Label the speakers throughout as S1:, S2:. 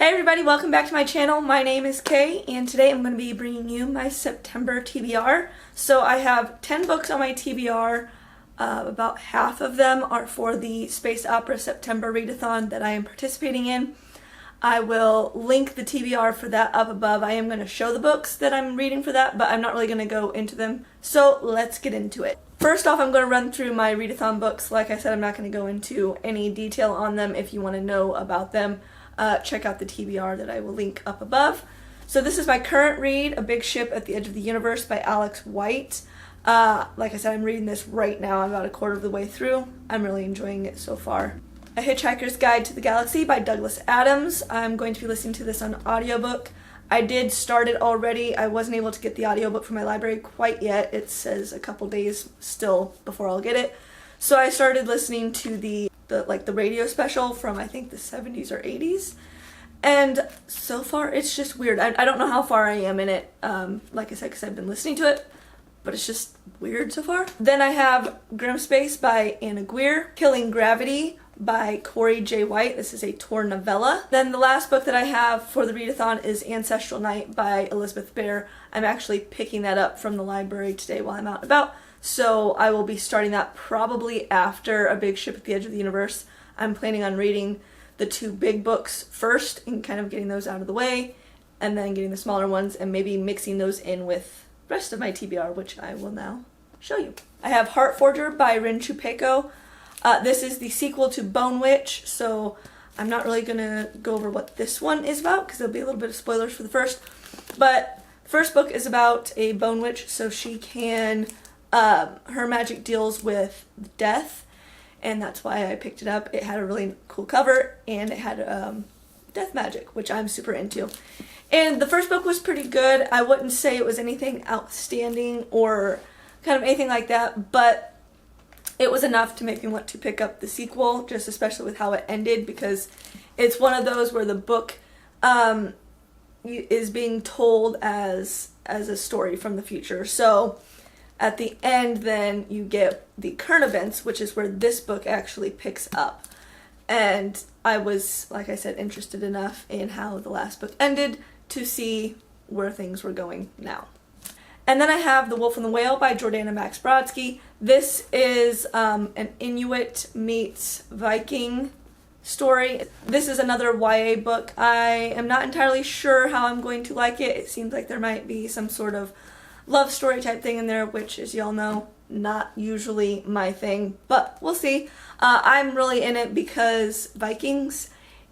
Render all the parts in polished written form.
S1: Hey everybody, welcome back to my channel. My name is Kay, and today I'm going to be bringing you my September TBR. So I have 10 books on my TBR. About half of them are for the Space Opera September readathon that I am participating in. I will link the TBR for that up above. I am going to show the books that I'm reading for that, but I'm not really going to go into them. So let's get into it. First off, I'm going to run through my readathon books. Like I said, I'm not going to go into any detail on them. If you want to know about them, check out the TBR that I will link up above. So this is my current read, A Big Ship at the Edge of the Universe by Alex White. Like I said, I'm reading this right now. I'm about a quarter of the way through. I'm really enjoying it so far. A Hitchhiker's Guide to the Galaxy by Douglas Adams. I'm going to be listening to this on audiobook. I did start it already. I wasn't able to get the audiobook from my library quite yet. It says a couple days still before I'll get it. So I started listening to the radio special from I think the 70s or 80s. And so far it's just weird. I don't know how far I am in it, like I said, because I've been listening to it, but it's just weird so far. Then I have Grimspace by Ann Aguirre, Killing Gravity by Corey J. White. This is a Tor novella. Then the last book that I have for the readathon is Ancestral Night by Elizabeth Bear. I'm actually picking that up from the library today while I'm out and about, so I will be starting that probably after A Big Ship at the Edge of the Universe. I'm planning on reading the two big books first and kind of getting those out of the way, and then getting the smaller ones and maybe mixing those in with the rest of my TBR, which I will now show you. I have Heart Forger by Chupeco. This is the sequel to Bone Witch, so I'm not really going to go over what this one is about because there'll be a little bit of spoilers for the first. But the first book is about a bone witch, so she can, her magic deals with death, and that's why I picked it up. It had a really cool cover, and it had death magic, which I'm super into. And the first book was pretty good. I wouldn't say it was anything outstanding or kind of anything like that, but it was enough to make me want to pick up the sequel, just especially with how it ended, because it's one of those where the book is being told as a story from the future. So at the end, then you get the current events, which is where this book actually picks up. And I was, like I said, interested enough in how the last book ended to see where things were going now. And then I have The Wolf and the Whale by Jordanna Brodsky. This is an Inuit meets Viking story. This is another YA book. I am not entirely sure how I'm going to like it. It seems like there might be some sort of love story type thing in there, which, as y'all know, not usually my thing, but we'll see. I'm really in it because Vikings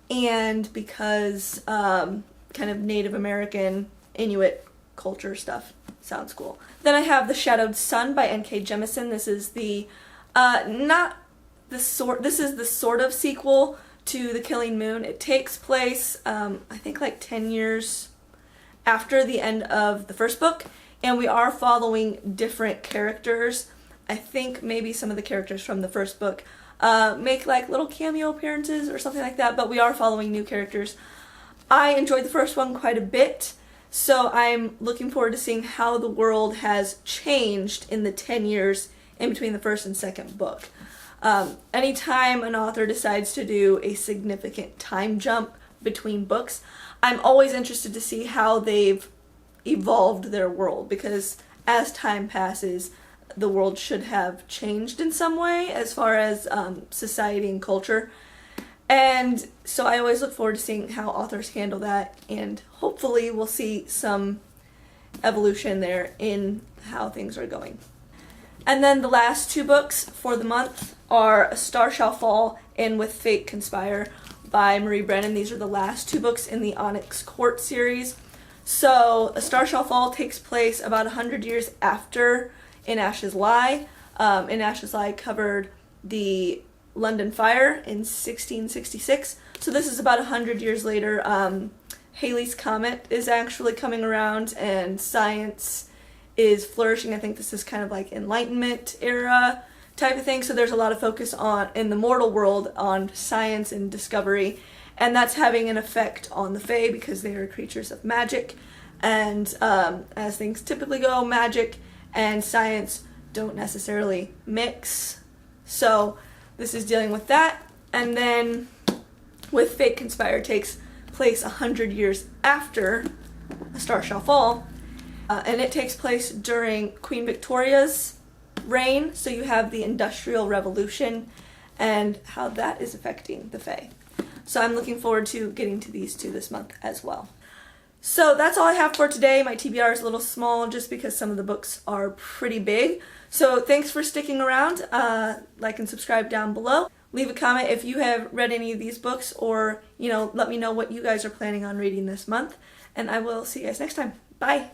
S1: and because kind of Native American Inuit culture stuff sounds cool. Then I have The Shadowed Sun by N.K. Jemisin. This is the this is the sort of sequel to The Killing Moon. It takes place I think like 10 years after the end of the first book, and we are following different characters. I think maybe some of the characters from the first book make like little cameo appearances or something like that, but we are following new characters. I enjoyed the first one quite a bit, so I'm looking forward to seeing how the world has changed in the 10 years in between the first and second book. Anytime an author decides to do a significant time jump between books, I'm always interested to see how they've evolved their world, because as time passes, the world should have changed in some way as far as society and culture. And so I always look forward to seeing how authors handle that, and hopefully we'll see some evolution there in how things are going. And then the last two books for the month are A Star Shall Fall and With Fate Conspire by Marie Brennan. These are the last two books in the Onyx Court series. So A Star Shall Fall takes place about 100 years after In Ashes Lie. In Ashes Lie covered the London Fire in 1666. So this is about 100 years later. Halley's Comet is actually coming around and science is flourishing. I think this is kind of like Enlightenment era type of thing. So there's a lot of focus on, in the mortal world, on science and discovery. And that's having an effect on the Fae because they are creatures of magic. And as things typically go, magic and science don't necessarily mix. So this is dealing with that. And then With Fate Conspire takes place 100 years after A Star Shall Fall, and it takes place during Queen Victoria's reign, so you have the Industrial Revolution and how that is affecting the Fae. So I'm looking forward to getting to these two this month as well. So that's all I have for today. My TBR is a little small just because some of the books are pretty big. So thanks for sticking around. Like and subscribe down below. Leave a comment if you have read any of these books, or, let me know what you guys are planning on reading this month. And I will see you guys next time. Bye!